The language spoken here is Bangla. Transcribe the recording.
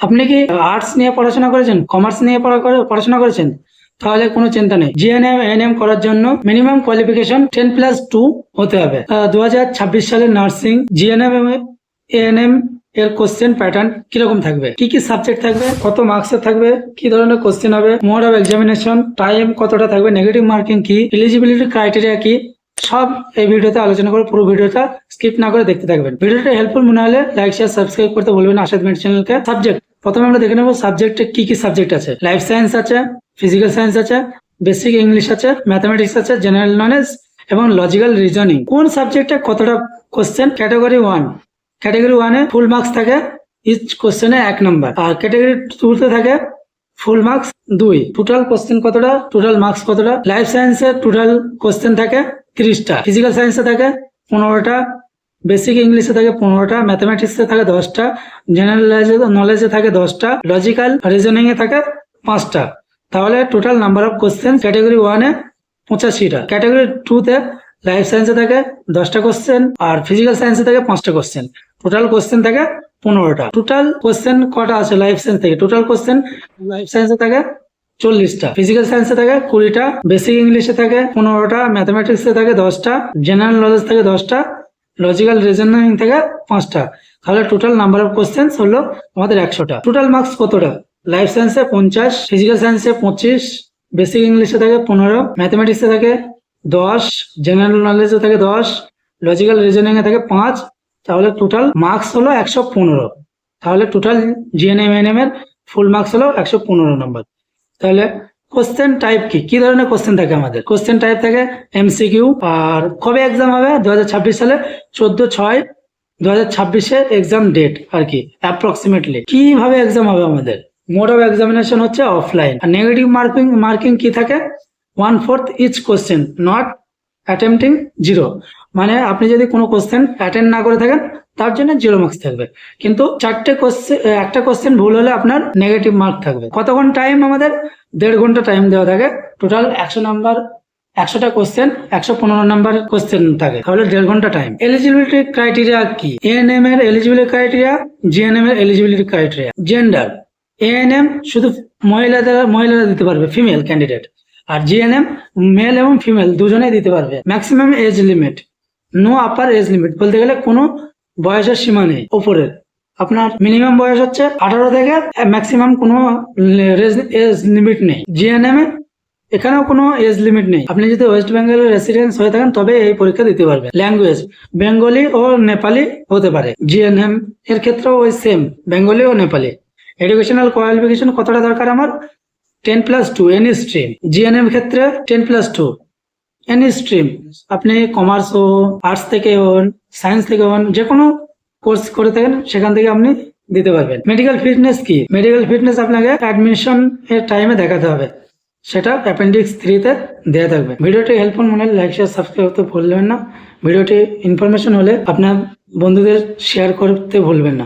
আপনি কি আর্টস নিয়ে পড়াশোনা করেছেন, কমার্স নিয়ে পড়াশোনা করেছেন? তাহলে কোনো চিন্তা নেই। জিএনএম এএনএম করার জন্য মিনিমাম কোয়ালিফিকেশন 10+2 হতে হবে। 2026 সালের নার্সিং জিএনএম এএনএম এর কোশ্চেন প্যাটার্ন কিরকম থাকবে, কি কি সাবজেক্ট থাকবে, কত মার্কসের থাকবে, কি ধরনের কোশ্চেন হবে, মোড অফ এক্সামিনেশন, টাইম কতটা থাকবে, নেগেটিভ মার্কিং কি, এলিজিবিলিটি ক্রাইটেরিয়া কি, সব এই ভিডিওতে আলোচনা করে পুরো ভিডিওটা স্কিপ না করে দেখতে থাকবেন। ভিডিওটা হেল্পফুল মনে হলে লাইক শেয়ার সাবস্ক্রাইব করতে বলবেন আশাদ মেড চ্যানেলকে। সাবজেক্ট প্রথমে আমরা দেখে নেব সাবজেক্টে কি কি সাবজেক্ট আছে। লাইফ সায়েন্স আছে, ফিজিক্যাল সায়েন্স আছে, বেসিক ইংলিশ আছে, ম্যাথামেটিক্স আছে, জেনারেল নলেজ এবং লজিক্যাল রিজনিং। কোন সাবজেক্টে কতটা কোশ্চেন? ক্যাটাগরি 1, ক্যাটাগরি 1-এ ফুল মার্কস থাকে ইচ কোশ্চেনে 1 নম্বর, আর ক্যাটাগরি 2-তে থাকে ফুল মার্কস 2। টোটাল কোশ্চেন কতটা, টোটাল মার্কস কতটা? লাইফ সায়েন্সে টোটাল কোশ্চেন থাকে 30টা, ফিজিক্যাল সায়েন্সে থাকে 15টা, বেসিক ইংলিশে থাকে 15টা, ম্যাথামেটিক্সে থাকে 10টা, জেনারেল নলেজে থাকে 10টা, লজিক্যাল রিজনিং এ থাকে 5টা। তাহলে total number of question category 1-এ 85টা, ক্যাটাগরি 2-তে লাইফ সায়েন্সে থাকে 10টা কোশ্চেন আর ফিজিক্যাল সায়েন্সে থাকে 5টা কোশ্চেন। টোটাল কোশ্চেন থাকে 15টা। টোটাল কোশ্চেন কটা আছে লাইফ সায়েন্স থেকে? টোটাল কোশ্চেন লাইফ সায়েন্সে থাকে 40টা, ফিজিক্যাল সায়েন্সে থাকে 20টা, বেসিক ইংলিশে থাকে 15টা, ম্যাথামেটিক্সে থাকে 10টা, জেনারেল নলেজ থাকে 10টা, লজিক্যাল রিজনিং থেকে 5টা। তাহলে টোটাল নাম্বার অফ কোশ্চেন হলো আমাদের 100টা। টোটাল মার্কস কতটা? লাইফ সায়েন্সে 50, ফিজিক্যাল সায়েন্সে 25, বেসিক ইংলিশে থাকে 15, ম্যাথামেটিক্সে থাকে 10, জেনারেল নলেজে থাকে 10, লজিক্যাল রিজনিং এ থাকে 5। তাহলে টোটাল মার্কস হলো 115। তাহলে টোটাল জিএনএম এএনএম এর ফুল মার্কস হলো 115 নম্বর। তাহলে কোশ্চেন টাইপ কি কি ধরনের কোশ্চেন থাকে আমাদের? কোশ্চেন টাইপ থাকে এমসিকিউ। আর কবে এক্সাম হবে? 2026 সালে 14/6/2026 এক্সাম ডেট আর কি অ্যাপ্রক্সিমেটলি। কিভাবে এক্সাম হবে আমাদের? মোড অফ এক্সামিনেশন হচ্ছে অফলাইন। আর নেগেটিভ মার্কিং কি থাকে? 1/4 ইচ কোশ্চেন নট অ্যাটেম্পটিং 0। মানে আপনি যদি কোনো কোশ্চেন অ্যাটেন্ড না করে থাকেন তার জন্য 0 মার্কস থাকবে, কিন্তু একটা কোশ্চেন ভুল হলে আপনার নেগেটিভ মার্ক থাকবে। কতক্ষণ টাইম আমাদের? 1.5 ঘন্টা টাইম দেওয়া থাকে। টোটাল 100টা কোশ্চেন 115 নাম্বার কোশ্চেন থাকে, তাহলে 1.5 ঘন্টা টাইম। এলিজিবিলিটি ক্রাইটেরিয়া কি? এএনএম এর এলিজিবিলিটি ক্রাইটেরিয়া, জিএনএম এর এলিজিবিলিটি ক্রাইটেরিয়া। জেন্ডার, এএনএম শুধু মহিলারা দিতে পারবে, ফিমেল ক্যান্ডিডেট, আর জিএনএম মেল এবং ফিমেল দুজনেই দিতে পারবে। Maximum age limit, no upper age limit, বলতে গেলে কোনো বয়সের সীমা নেই উপরের। আপনার মিনিমাম বয়স হচ্ছে 18 থেকে ম্যাক্সিমাম কোনো এজ লিমিট নেই। জিএনএম এ এখানেও কোনো এজ লিমিট নেই। আপনি যদি ওয়েস্ট বেঙ্গলের রেসিডেন্স হয়ে থাকেন তবে এই পরীক্ষা দিতে পারবেন। ল্যাঙ্গুয়েজ বেঙ্গলি ও নেপালি হতে পারে। জিএনএম এর ক্ষেত্রেও ওই সেম, বেঙ্গলি ও নেপালি। এডুকেশনাল কোয়ালিফিকেশন কতটা দরকার আমার? 10+2 এনি স্ট্রিম। জিএনএম ক্ষেত্রে 10+2 এনি স্ট্রিম। আপনি কমার্স ও আর্টস থেকে হন, সায়েন্স থেকে হন, যে কোনো কোর্স করে থাকেন সেখান থেকে আপনি দিতে পারবেন। মেডিকেল ফিটনেস কি? মেডিকেল ফিটনেস আপনাকে অ্যাডমিশন এর টাইমে দেখাতে হবে, সেটা অ্যাপেন্ডিক্স 3-তে দেওয়া থাকবে। ভিডিওটি হেল্পফুল মনে হলে লাইক শেয়ার সাবস্ক্রাইব করতে ভুলবেন না। ভিডিওটি ইনফরমেশন হলে আপনার বন্ধুদের শেয়ার করতে ভুলবেন না।